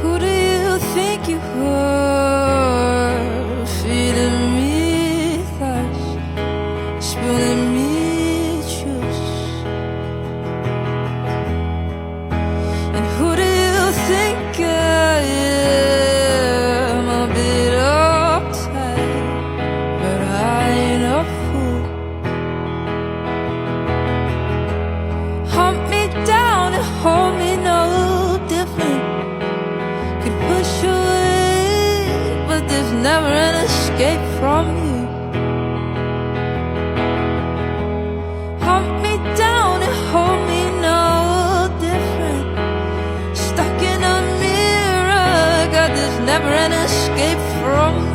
Who do you think you are? Feeding me thirst, spilling me juice. And who do you think I am? A bit uptight, but I ain't a fool. Hunt me down and hold me no different. Could push away, but there's never an escape from you. Hunt me down and hold me no different. Stuck in a mirror, God, there's never an escape from you.